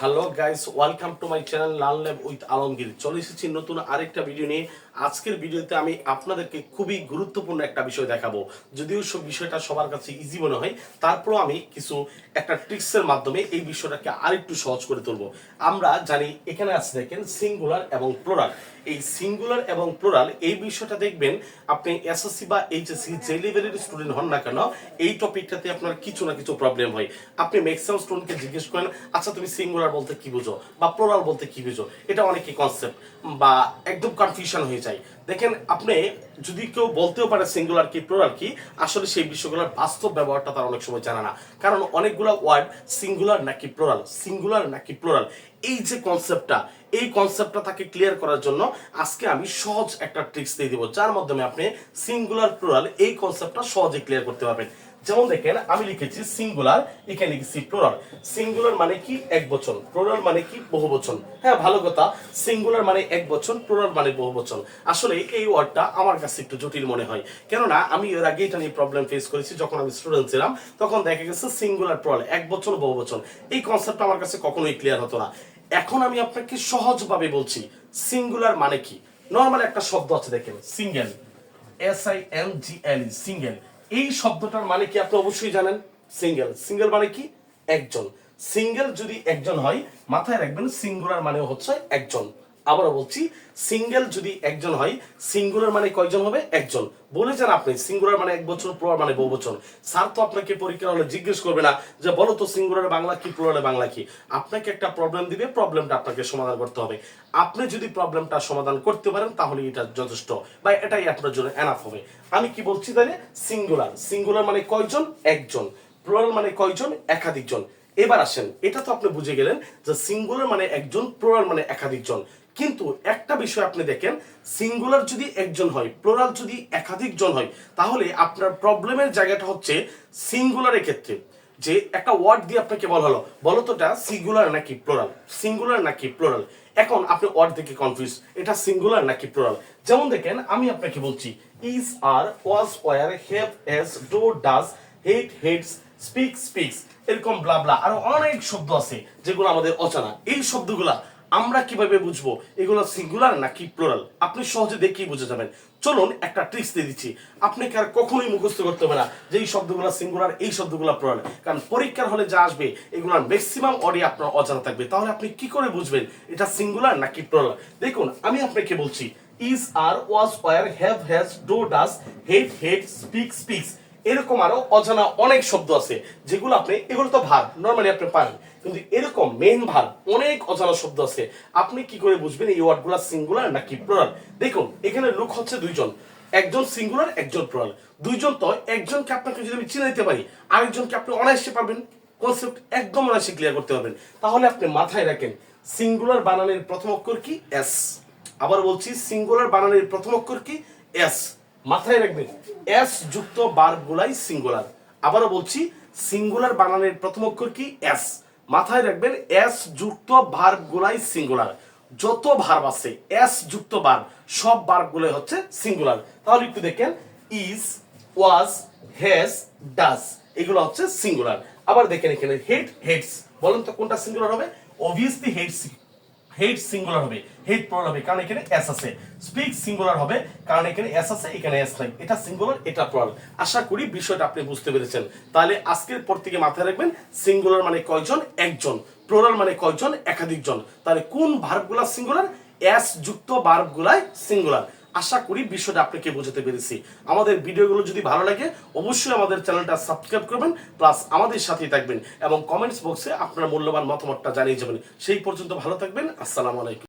Hello guys, welcome to my channel learn lab with Alamgir. চলে এসেছি নতুন আরেকটা ভিডিও নিয়ে। আজকের ভিডিওতে আমি আপনাদেরকে খুবই গুরুত্বপূর্ণ একটা বিষয় দেখাবো। যদিও সব বিষয়টা সবার কাছে ইজি মনে হয়, তারপরও আমি একটা ট্রিক্সের মাধ্যমে এই বিষয়টাকে আরেকটু সহজ করে তুলবো। আমরা জানি এখানে আছে দেখেন সিঙ্গুলার এবং প্লুরাল। এই সিঙ্গুলার এবং প্লুরাল এই বিষয়টা দেখবেন আপনি এসএসসি বা এইচএসসি যে লেভেলের স্টুডেন্ট হন না কেন, এই টপিকটাতে আপনার কিছু না কিছু প্রবলেম হয়। আপনি ম্যাক্সিমাম স্টুডেন্টকে জিজ্ঞেস করেন, আচ্ছা তুমি সিঙ্গুলার বলতে কি বুঝো বা প্লুরাল বলতে কি বুঝো, এটা অনেকে কনসেপ্ট বা একদম কনফিউশন হয়ে যায়। দেখেন আপনি যদি কেউ বলতেও পারে সিঙ্গুলার কি প্লুরাল কি, আসলে সেই বিষয়গুলোর বাস্তব ব্যবহারটা তার অনেক সময় জানা না। কারণ অনেকগুলো ওয়ার্ড সিঙ্গুলার নাকি প্লুরাল, সিঙ্গুলার নাকি প্লুরাল, এই যে কনসেপ্টটা, এই কনসেপ্টটা তাকে ক্লিয়ার করার জন্য আজকে আমি সহজ একটা ট্রিক্স দিয়ে দিব, যার মাধ্যমে আপনি সিঙ্গুলার প্লুরাল এই কনসেপ্টটা সহজে ক্লিয়ার করতে পারবেন। যেমন দেখেন আমি লিখেছি সিঙ্গুলার, এখানে লিখেছি প্লুরাল। সিঙ্গুলার মানে কি এক বচন, প্লুরাল মানে কি বহু বচন। হ্যাঁ, ভালো কথা, সিঙ্গুলার মানে এক বচন, প্লুরাল মানে বহু বচন। আসলে এই ওয়ার্ডটা আমার কাছে একটু জটিল মনে হয়, কেননা আমি এর আগে এটা নিয়ে প্রবলেম ফেস করেছি। যখন আমি স্টুডেন্ট ছিলাম তখন দেখা গেছে সিঙ্গুলার প্লুরাল এক বচন বহু বচন, এই কনসেপ্টটা আমার কাছে কখনোই ক্লিয়ার হতো না। এখন আমি আপনাকে সহজভাবে বলছি সিঙ্গুলার মানে কি। নরমাল একটা শব্দ আছে দেখেন, সিঙ্গেল, SINGL, সিঙ্গেল। এই শব্দটার মানে কি আপনি অবশ্যই জানেন। সিঙ্গেল, সিঙ্গেল মানে কি একজন। সিঙ্গেল যদি একজন হয়, মাথায় রাখবেন সিঙ্গুলার মানে হচ্ছে একজন। আবারও বলছি, সিঙ্গেল যদি একজন হয়, সিঙ্গুলার মানে কয়জন হবে? একজন। বলেছেন আপনি সিঙ্গুলার মানে এক বচন, প্লুরাল মানে বহু বচন। স্যার তো আপনাকে পরীক্ষা হলে জিজ্ঞেস করবে না যে বলো তো সিঙ্গুলারে বাংলা কি, প্লুরালে বাংলা কি। আপনাকে একটা প্রবলেম দিবে, প্রবলেমটা আপনাকে সমাধান করতে হবে। আপনি যদি প্রবলেমটা সমাধান করতে পারেন তাহলে এটা যথেষ্ট, বা এটাই আপনার জন্য এনাফ হবে। আমি কি বলছি তাহলে? সিঙ্গুলার, সিঙ্গুলার মানে কয়জন? একজন। প্লুরাল মানে কয়জন? একাধিক জন। এবার আসেন, এটা তো আপনি বুঝে গেলেন যে সিঙ্গুলার মানে একজন, প্লুরাল মানে একাধিক জন। কিন্তু একটা বিষয় আপনি দেখেন, সিঙ্গুলার যদি একজন হয়, প্লুরাল যদি একাধিক জন হয়, তাহলে আপনার প্রবলেমের জায়গাটা হচ্ছে সিঙ্গুলারের ক্ষেত্রে যে একটা ওয়ার্ড দিয়ে আপনাকে বলা হলো বলো তো এটা সিঙ্গুলার নাকি প্লুরাল, সিঙ্গুলার নাকি প্লুরাল। এখন আপনি ওয়ার্ড থেকে কনফিউজ, এটা সিঙ্গুলার নাকি প্লুরাল। যেমন দেখেন আমি আপনাকে বলছি is, are, was, were, have, has, do, does, hate, hates, speak, speaks, এরকম ব্লা ব্লা আরো অনেক শব্দ আছে যেগুলো আমাদের অজানা। এই শব্দগুলা আমরা কিভাবে বুঝবো এগুলো সিঙ্গুলার নাকি প্লুরাল? আপনি সহজে দেখেই বুঝে যাবেন। চলুন একটা ট্রিক্স দিয়ে দিচ্ছি, আপনাকে আর কখনোই মুখস্থ করতে হবে না যে এই শব্দগুলো সিঙ্গুলার, এই শব্দগুলো প্লুরাল। কারণ পরীক্ষার হলে যা আসবে এগুলোর ম্যাক্সিমাম অডিও আপনার অজানা থাকবে। তাহলে আপনি কি করে বুঝবেন এটা সিঙ্গুলার নাকি প্লুরাল? দেখুন আমি আপনাকে বলছি is, are, was, were, have, has, do, does, hate, hate, speak, speaks, এরকম আরো অজানা অনেক শব্দ আছে যেগুলো আপনি, এগুলো তো ভার্ব নরমালি আপনি পারেন, কিন্তু এরকম মেইন ভার্ব অনেক অজানা শব্দ আছে। আপনি কি করে বুঝবেন এই ওয়ার্ডগুলো সিঙ্গুলার নাকি প্লুরাল? দেখুন এখানে লোক হচ্ছে দুইজন, একজন সিঙ্গুলার একজন প্লুরাল। দুইজন তো, একজনকে আপনাকে যদি আমি চিনাইতে পারি, আরেকজনকে আপনি অনায়াসে পারবেন, কনসেপ্ট একদম অনায়াসে ক্লিয়ার করতে পারবেন। তাহলে আপনি মাথায় রাখেন সিঙ্গুলার বানানের প্রথম অক্ষর কি? এস। আবার বলছি সিঙ্গুলার বানানের প্রথম অক্ষর কি? এস। মাথায় রাখবেন এস যুক্ত ভার্বগুলাই সিঙ্গুলার। আবারও বলছি সিঙ্গুলার বানানের প্রথম অক্ষর কি? এস। মাথায় রাখবেন এস যুক্ত ভার্বগুলাই সিঙ্গুলার। যত ভার্ব আছে এস যুক্ত ভার্ব, সব ভার্বগুলো হচ্ছে সিঙ্গুলার। তাহলে একটু দেখেন ইজ, ওয়াজ, হ্যাজ, ডাজ, এগুলো হচ্ছে সিঙ্গুলার। আবার দেখেন এখানে হেট, হেটস, বলেন তো কোনটা সিঙ্গুলার হবে? অবভিয়াসলি হেটস, হেট সিঙ্গুলার হবে, হেট প্লুরাল হবে কারণ এখানে এস আছে। স্পিক সিঙ্গুলার হবে কারণ এখানে এস আছে, এখানে এস নাই। এটা সিঙ্গুলার, এটা প্লুরাল। আশা করি বিষয়টা আপনি বুঝতে পেরেছেন। তাহলে আজকের পর থেকে মাথায় রাখবেন সিঙ্গুলার মানে কয়জন? একজন। প্লুরাল মানে কয়জন? একাধিক জন। তাহলে কোন ভার্বগুলা সিঙ্গুলার? এস যুক্ত ভার্বগুলাই সিঙ্গুলার। আশা করি বিষয়টা আপনাকে বোঝাতে পেরেছি। আমাদের ভিডিওগুলো যদি ভালো লাগে অবশ্যই আমাদের চ্যানেলটা সাবস্ক্রাইব করবেন, প্লাস আমাদের সাথেই থাকবেন এবং কমেন্টস বক্সে আপনার মূল্যবান মতামতটা জানিয়ে যাবেন। সেই পর্যন্ত ভালো থাকবেন। আসসালামু আলাইকুম।